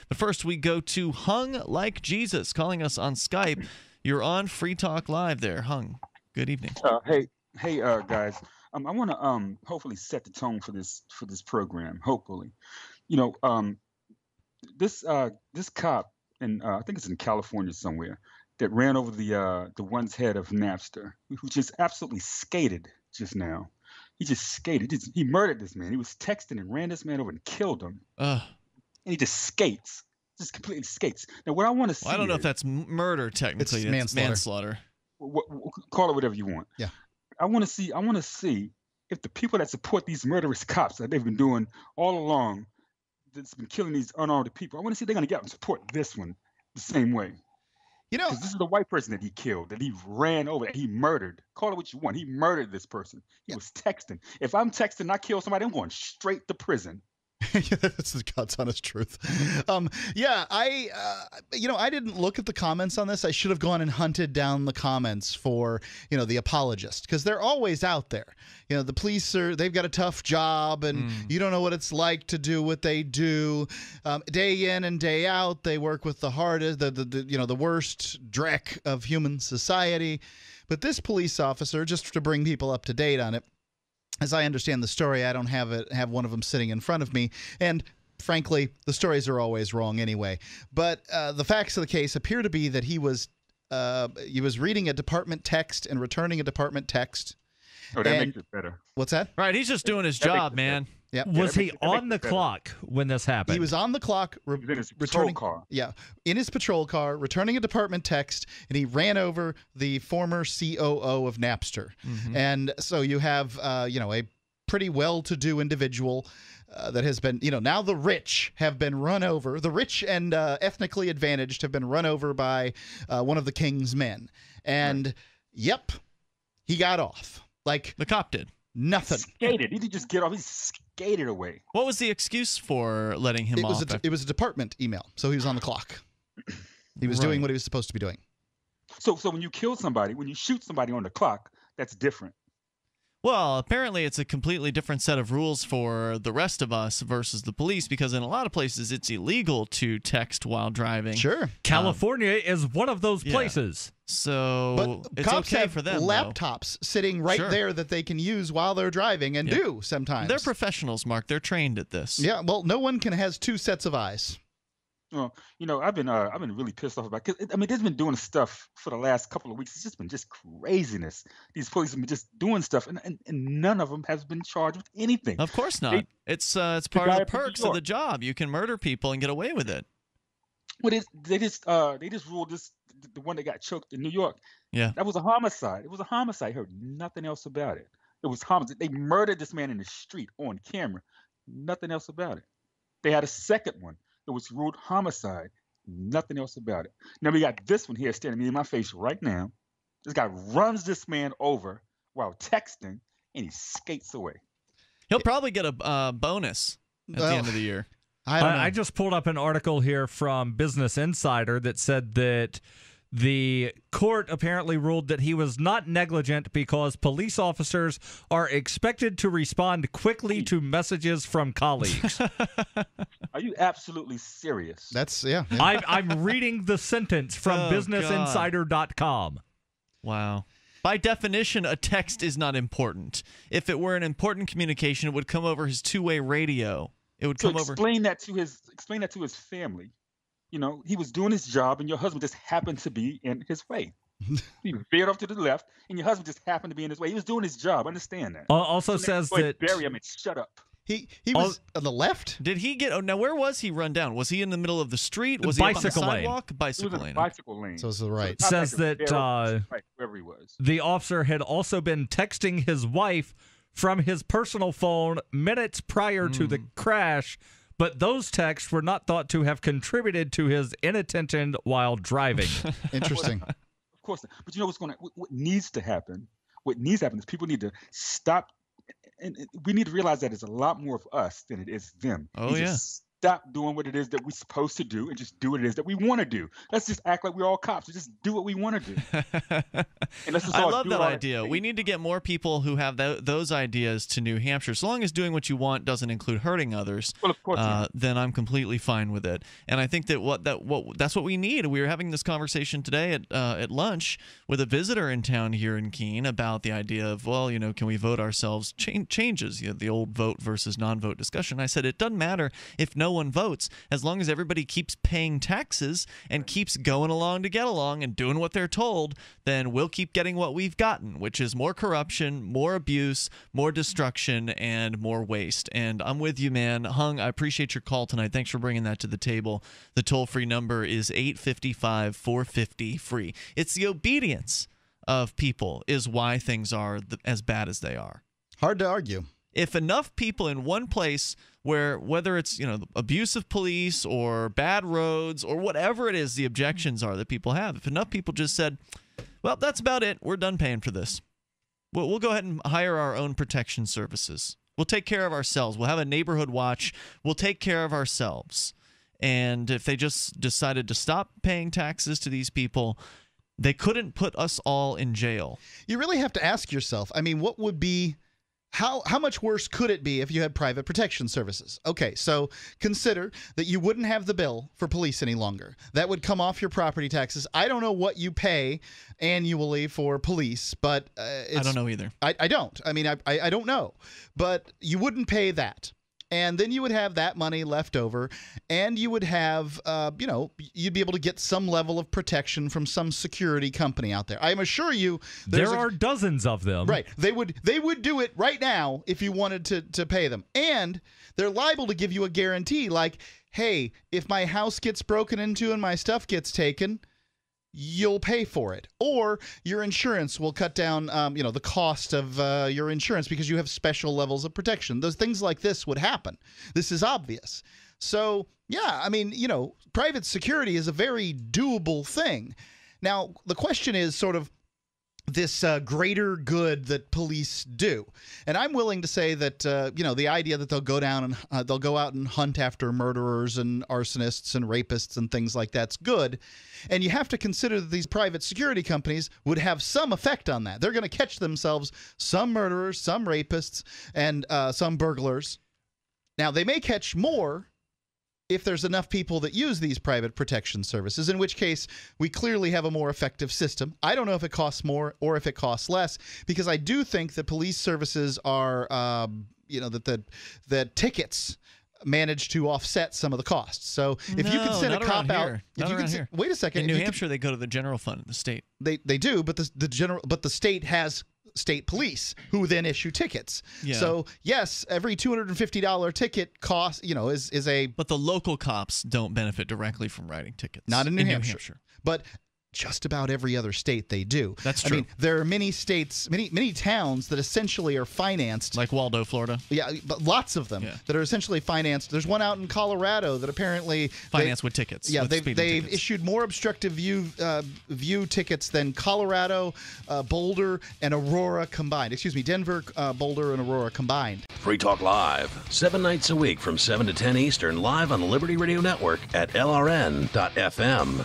But first, we go to Hung Like Jesus, calling us on Skype. You're on Free Talk Live there, Hung. Good evening. Hey, guys. I want to hopefully set the tone for this program. Hopefully, you know, this cop in I think it's in California somewhere that ran over the one's head of Napster, who just absolutely skated just now. He just skated. He murdered this man. He was texting and ran this man over and killed him. And he just skates. Just completely skates. Now, what I want to see. Well, I don't know if that's murder technically. It's manslaughter. Call it whatever you want. Yeah. I want to see if the people that support these murderous cops that they've been doing all along, that's been killing these unarmed people. I want to see if they're going to get out and support this one the same way. You know, Because this is the white person that he killed, that he ran over, that he murdered. Call it what you want. He murdered this person. He was texting. If I'm texting and I kill somebody, I'm going straight to prison. That's the God's honest truth. I didn't look at the comments on this. I should have gone and hunted down the comments for, the apologist, because they're always out there. The police they've got a tough job, and you don't know what it's like to do what they do. Day in and day out, they work with the hardest, the worst dreck of human society. But this police officer, just to bring people up to date on it, as I understand the story, I don't have one of them sitting in front of me, and frankly, the stories are always wrong anyway. But the facts of the case appear to be that he was reading a department text and returning a department text. Oh, that makes it better. What's that? Right, he's just doing his job, man. Yep. Was he on the clock when this happened? He was on the clock, in his patrol car. Yeah, in his patrol car, returning a department text, and he ran over the former COO of Napster. And so you have, a pretty well-to-do individual that has been, now the rich have been run over. The rich and ethnically advantaged have been run over by one of the king's men. And, yep, he got off. Like the cop did. Nothing. Skated. He didn't just get off. He skated away. What was the excuse for letting him off? It was a department email, so he was on the clock. He was doing what he was supposed to be doing. So when you kill somebody, when you shoot somebody on the clock, that's different. Well, apparently it's a completely different set of rules for the rest of us versus the police, because in a lot of places it's illegal to text while driving. Sure. California is one of those places. So but it's cops okay have for them. laptops sitting right there that they can use while they're driving, and do sometimes. They're professionals, Mark. They're trained at this. Yeah. Well, no one has two sets of eyes. Well, I've been really pissed off about it. 'Cause, they've been doing stuff for the last couple of weeks. It's just been craziness. These police have been just doing stuff, and none of them has been charged with anything. Of course not. It's part of the perks of the job. You can murder people and get away with it. Well, they just ruled this, the one that got choked in New York. Yeah, that was a homicide. It was a homicide. I heard nothing else about it. It was homicide. They murdered this man in the street on camera. Nothing else about it. They had a second one. It was ruled homicide. Nothing else about it. Now we got this one here standing in my face right now. This guy runs this man over while texting, and he skates away. He'll probably get a bonus at the end of the year. I just pulled up an article here from Business Insider that said that the court apparently ruled that he was not negligent because police officers are expected to respond quickly to messages from colleagues. Are you absolutely serious? That's, yeah. I'm reading the sentence from businessinsider.com. Wow. By definition, a text is not important. If it were an important communication, it would come over his two-way radio. It would come over. Explain that to his family. He was doing his job, and your husband just happened to be in his way. He veered off to the left, and your husband just happened to be in his way. He was doing his job. Understand that. Also says that Barry, shut up. He was on the left. Did he get? Oh, now where was he run down? Was he in the middle of the street? Was bicycle he on the lane. sidewalk? Bicycle lane. Bicycle lane. So it's the right. So says that wherever he was. The officer had also been texting his wife from his personal phone minutes prior to the crash. But those texts were not thought to have contributed to his inattention while driving. Interesting. Of course. But what needs to happen? What needs to happen is people need to stop, and we need to realize that it's a lot more of us than it is them. Oh, yeah. stop doing what it is that we're supposed to do and just do what it is that we want to do. Let's just act like we're all cops and just do what we want to do. And let's just I all love do that our idea. thing. We need to get more people who have those ideas to New Hampshire. So long as doing what you want doesn't include hurting others, Well, of course not. then I'm completely fine with it. And I think that's what we need. We were having this conversation today at lunch with a visitor in town here in Keene about the idea of, well, can we vote ourselves? Changes, the old vote versus non-vote discussion. I said it doesn't matter if no one votes, as long as everybody keeps paying taxes and keeps going along to get along and doing what they're told, then we'll keep getting what we've gotten, which is more corruption, more abuse, more destruction, and more waste. And I'm with you, man. Hung, I appreciate your call tonight. Thanks for bringing that to the table. The toll-free number is 855-450-FREE. It's the obedience of people is why things are as bad as they are. Hard to argue. If enough people in one place where, whether it's abusive police or bad roads or whatever it is the objections are that people have, if enough people just said, well, that's about it, we're done paying for this, we'll go ahead and hire our own protection services, we'll take care of ourselves, we'll have a neighborhood watch, we'll take care of ourselves. And if they just decided to stop paying taxes to these people, they couldn't put us all in jail. You really have to ask yourself, what would be how much worse could it be if you had private protection services? Okay, so consider that you wouldn't have the bill for police any longer. That would come off your property taxes. I don't know what you pay annually for police, but I don't know either. I don't. I don't know. But you wouldn't pay that. And then you would have that money left over, and you would have, you'd be able to get some level of protection from some security company out there. I'm assure you there are dozens of them. Right. They would do it right now if you wanted to pay them. And they're liable to give you a guarantee like, hey, if my house gets broken into and my stuff gets taken, you'll pay for it. Or your insurance will cut down, the cost of your insurance because you have special levels of protection. Those things like this would happen. This is obvious. So, yeah, private security is a very doable thing. Now, the question is sort of this greater good that police do. And I'm willing to say that, the idea that they'll go down and they'll go out and hunt after murderers and arsonists and rapists and things like that's good. And you have to consider that these private security companies would have some effect on that. They're going to catch themselves some murderers, some rapists, and some burglars. Now, they may catch more if there's enough people that use these private protection services, in which case we clearly have a more effective system. I don't know if it costs more or if it costs less, because I do think that police services are, that tickets manage to offset some of the costs. So if you can send a cop out, wait a second. In New Hampshire, they go to the general fund in the state. They do, but the state has state police who then issue tickets. Yeah. So yes, every $250 ticket cost, is a. But the local cops don't benefit directly from writing tickets. Not in New Hampshire. But just about every other state they do. That's true. There are many states, many towns that essentially are financed. Like Waldo, Florida. Yeah, but lots of them that are essentially financed. There's one out in Colorado that apparently financed with tickets. Yeah, they've issued more obstructive view tickets than Colorado, Boulder, and Aurora combined. Excuse me, Denver, Boulder, and Aurora combined. Free Talk Live, 7 nights a week from 7 to 10 Eastern, live on the Liberty Radio Network at LRN.FM.